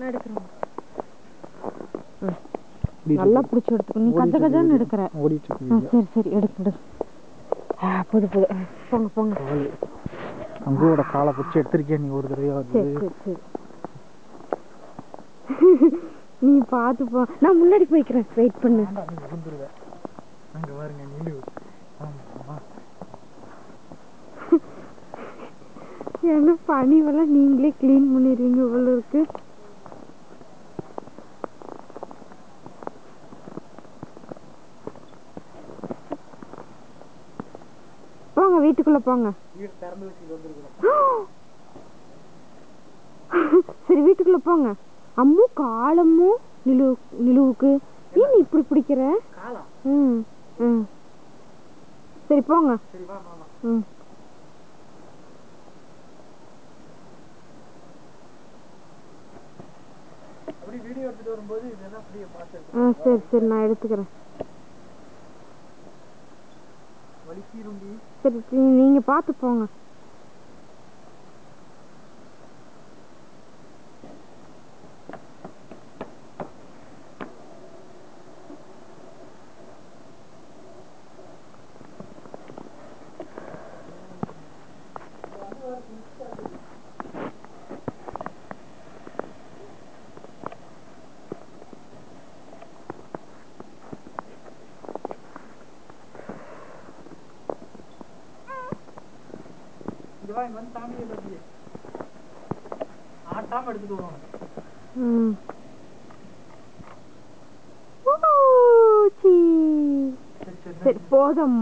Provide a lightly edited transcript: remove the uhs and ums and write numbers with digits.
நான் எடுக்கிறேன். நல்லா பிடிச்சி எடுத்துக்கோ. நீ கஜ கஜான்னு எடுக்கிற. சரி சரி எடுத்து புது புது போங்க போங்க. அங்கோட காலை பிடிச்சி எடுத்திருக்கேன் நீ ஒரு தடவை. சரி சரி சரி நீ பார்த்து போ. நான் முன்னாடி போய்க்கிறேன். வெயிட் பண்ணு. நீ விழுந்துருவேன். அங்கே பாருங்க நிலு. ஏன்னா பனிவெல்லாம் நீங்களே கிளீன் பண்ணிடுவீங்க இவ்வளோ இருக்கு. போங்க வீட்டுக்குள்ள போங்க. சரி வீட்டுக்குள்ள போங்க. அம்மு காலமும் நிலுவுக்கு ஏன் இப்படி பிடிக்கிற? ம் ம் சரி போங்க. ம் சரி சரி நான் எடுத்துக்கிறேன். சரி நீங்க பார்த்து போங்க. சரி போதும்.